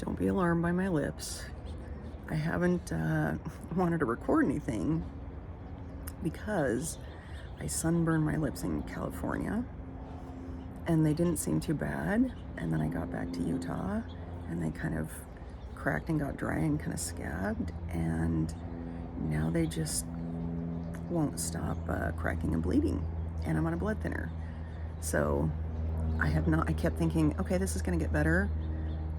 don't be alarmed by my lips. I haven't wanted to record anything because I sunburned my lips in California and they didn't seem too bad. And then I got back to Utah and they kind of cracked and got dry and kind of scabbed. And now they just won't stop cracking and bleeding. And I'm on a blood thinner. So I kept thinking, okay, this is gonna get better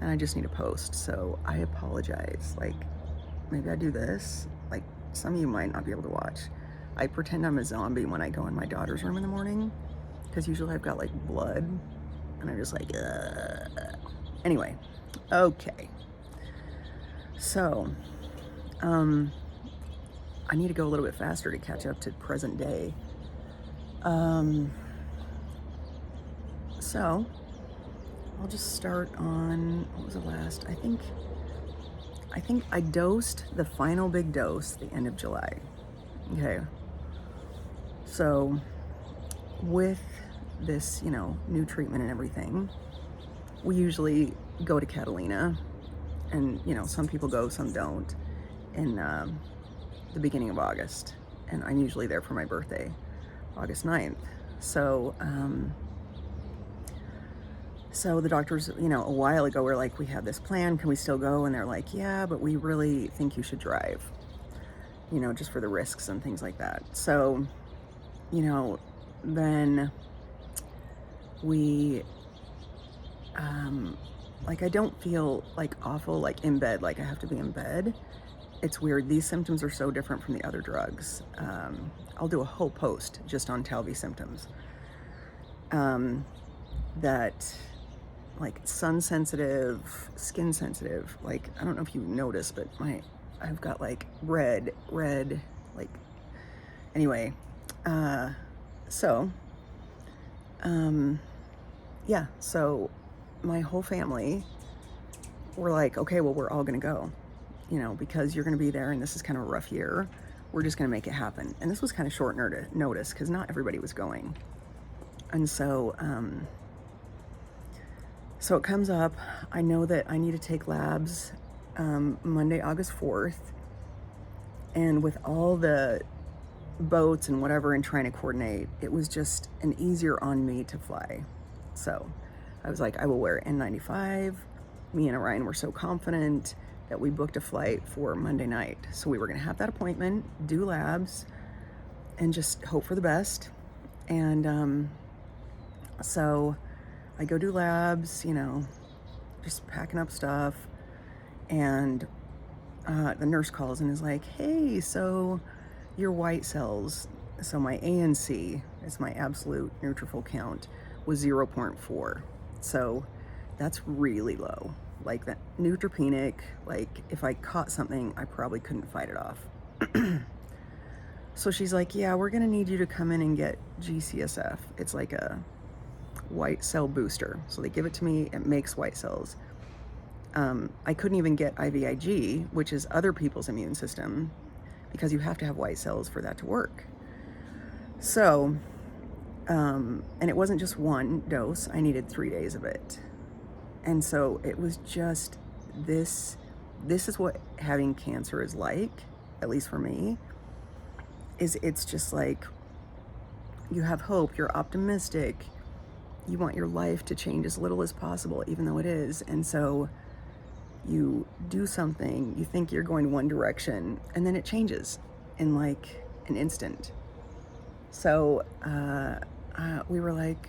and I just need to post. So I apologize. Like, maybe I do this. Like, some of you might not be able to watch. I pretend I'm a zombie when I go in my daughter's room in the morning, because usually I've got like blood and I'm just like, ugh. Anyway, okay. So, I need to go a little bit faster to catch up to present day. So I'll just start on, what was the last? I think I dosed the final big dose the end of July. Okay. So with this, new treatment and everything, we usually go to Catalina, and some people go, some don't, in the beginning of August, and I'm usually there for my birthday, August 9th. So the doctors, a while ago were like, we have this plan, can we still go? And they're like, yeah, but we really think you should drive, just for the risks and things like that. So, then we, I don't feel like awful, like in bed, like I have to be in bed. It's weird. These symptoms are so different from the other drugs. I'll do a whole post just on Talvey symptoms. That, like, sun sensitive, skin sensitive, like, I don't know if you noticed, but I've got like red, like, anyway, yeah, so my whole family were like, okay, well, we're all gonna go, because you're gonna be there and this is kind of a rough year. We're just gonna make it happen. And this was kind of short notice because not everybody was going. And so it comes up, I know that I need to take labs Monday, August 4th. And with all the boats and whatever and trying to coordinate, it was just an easier on me to fly. So I was like, I will wear N95. Me and Orion were so confident that we booked a flight for Monday night. So we were gonna have that appointment, do labs, and just hope for the best. And so I go do labs, just packing up stuff. And the nurse calls and is like, hey, so your white cells, so my ANC, is my absolute neutrophil count, was 0.4. So that's really low. Like, that neutropenic, like if I caught something, I probably couldn't fight it off. So she's like, yeah, we're gonna need you to come in and get GCSF. It's like a white cell booster. So they give it to me, it makes white cells. I couldn't even get IVIG, which is other people's immune system, because you have to have white cells for that to work. So, and it wasn't just one dose, I needed 3 days of it. And so it was just this is what having cancer is like, at least for me, it's just like, you have hope, you're optimistic, you want your life to change as little as possible, even though it is. And so you do something, you think you're going one direction, and then it changes in like an instant. So we were like,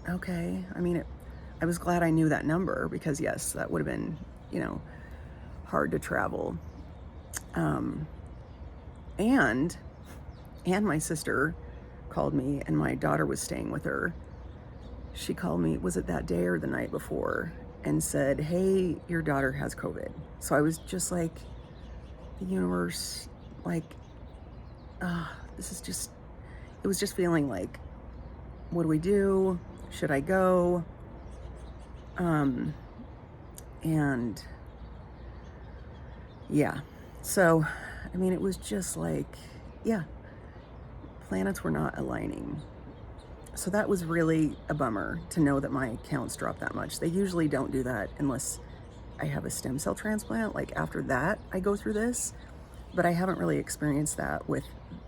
okay. I mean, I was glad I knew that number, because yes, that would have been, hard to travel. And my sister called me, and my daughter was staying with her. She called me, was it that day or the night before, and said, hey, your daughter has COVID. So I was just like, the universe, like, it was just feeling like, what do we do? Should I go? And yeah, so, I mean, it was just like, yeah, planets were not aligning. So that was really a bummer to know that my counts dropped that much. They usually don't do that unless I have a stem cell transplant. Like after that, I go through this, but I haven't really experienced that with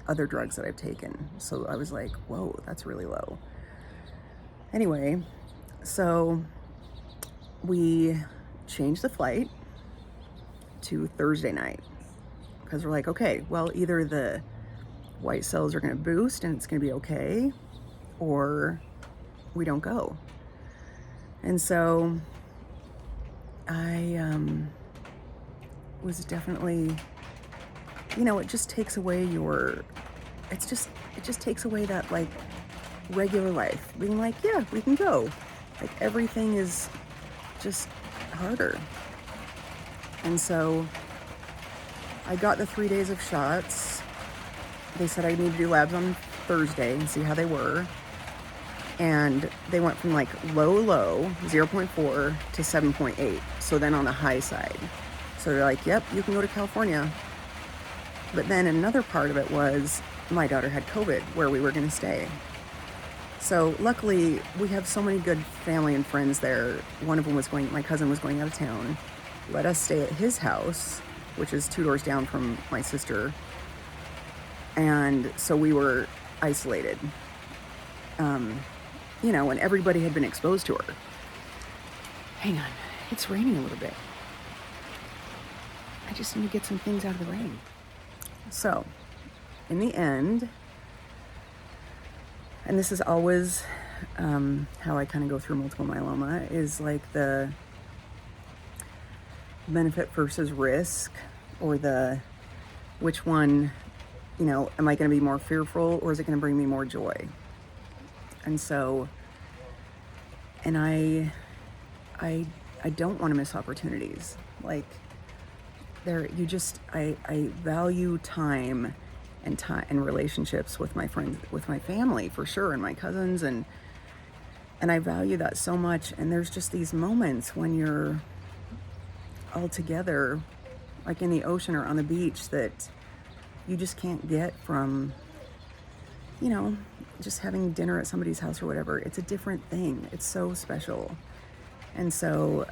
other drugs that I've taken. So I was like, whoa, that's really low. Anyway, so we changed the flight to Thursday night because we're like, okay, well, either the white cells are going to boost and it's going to be okay, or we don't go. And so I was definitely, it just takes away it just takes away that like regular life, being like, yeah, we can go. Like everything is just harder. And so I got the 3 days of shots. They said I need to do labs on Thursday and see how they were. And they went from like low, 0.4 to 7.8. So then on the high side. So they're like, yep, you can go to California. But then another part of it was my daughter had COVID where we were going to stay. So luckily we have so many good family and friends there. One of them my cousin was going out of town, let us stay at his house, which is 2 doors down from my sister. And so we were isolated, and everybody had been exposed to her. Hang on, it's raining a little bit. I just need to get some things out of the rain. So, in the end, and this is always how I kind of go through multiple myeloma, is like the benefit versus risk, or the which one, am I going to be more fearful, or is it going to bring me more joy? And so, and I don't want to miss opportunities. Like I value time and relationships with my friends, with my family for sure, and my cousins, and I value that so much. And there's just these moments when you're all together, like in the ocean or on the beach, that you just can't get from, just having dinner at somebody's house or whatever. It's a different thing. It's so special. And so,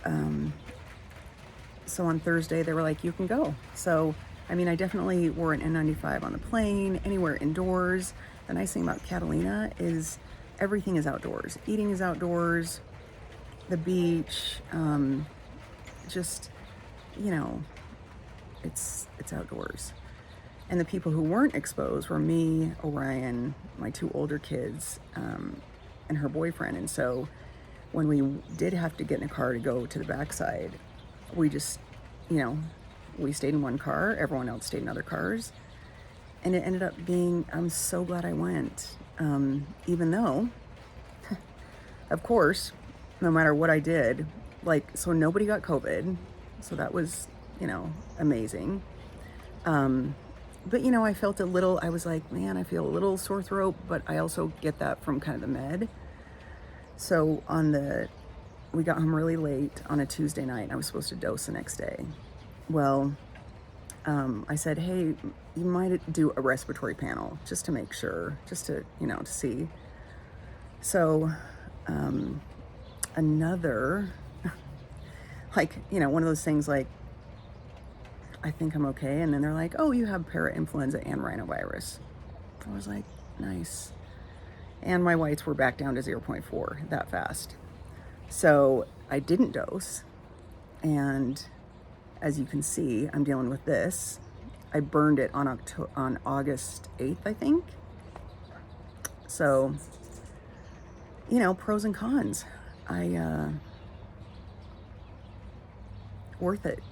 so on Thursday they were like, you can go. So, I definitely wore an N95 on the plane, anywhere indoors. The nice thing about Catalina is everything is outdoors. Eating is outdoors, the beach, just, it's outdoors. And the people who weren't exposed were me, Orion, my 2 older kids, and her boyfriend. And so when we did have to get in a car to go to the backside, we just, we stayed in one car, everyone else stayed in other cars. And it ended up being, I'm so glad I went. Even though, of course, no matter what I did, so nobody got COVID. So that was, amazing. But, I felt I was like, man, I feel a little sore throat, but I also get that from kind of the med. So we got home really late on a Tuesday night, and I was supposed to dose the next day. Well, I said, hey, you might do a respiratory panel just to make sure, just to, to see. So, another, one of those things like, I think I'm okay. And then they're like, oh, you have parainfluenza and rhinovirus. I was like, nice. And my whites were back down to 0.4 that fast. So I didn't dose. And as you can see, I'm dealing with this. I burned it on August 8th, I think. So, pros and cons. Worth it.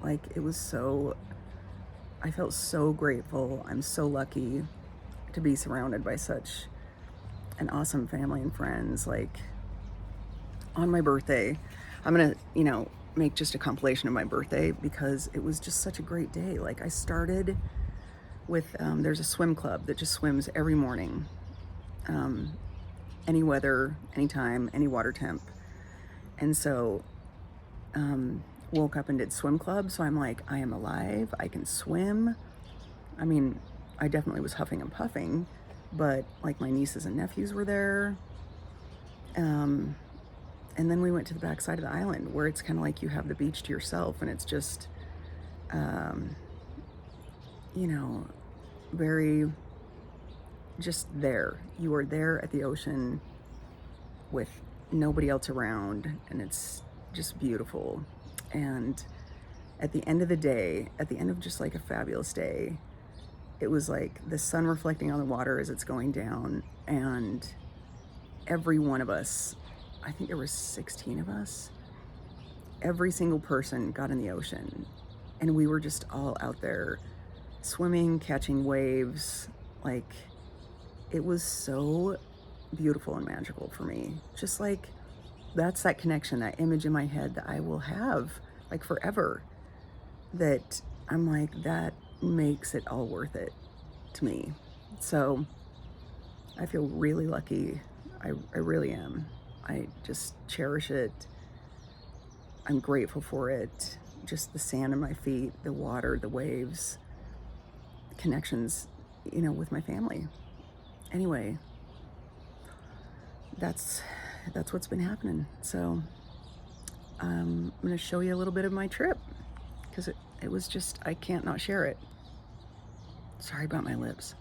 Like, I felt so grateful. I'm so lucky to be surrounded by such an awesome family and friends. Like, on my birthday, I'm gonna, make just a compilation of my birthday because it was just such a great day. Like, I started with, there's a swim club that just swims every morning. Any weather, anytime, any water temp. And so, woke up and did swim club. So I'm like, I am alive. I can swim. I definitely was huffing and puffing, but like my nieces and nephews were there. And then we went to the backside of the island where it's kind of like you have the beach to yourself, and it's just, um, you know, very just there. You are there at the ocean with nobody else around, and it's just beautiful. And at the end of the day, at the end of just like a fabulous day, it was like the sun reflecting on the water as it's going down, and every one of us, I think there were 16 of us, every single person got in the ocean, and we were just all out there swimming, catching waves. Like, it was so beautiful and magical for me. Just like, that's that connection, that image in my head that I will have like forever, that I'm like, that makes it all worth it to me. So I feel really lucky. I really am. I just cherish it. I'm grateful for it. Just the sand in my feet, the water, the waves, connections, with my family. Anyway, that's what's been happening. So I'm gonna show you a little bit of my trip, because it was just, I can't not share it. Sorry about my lips.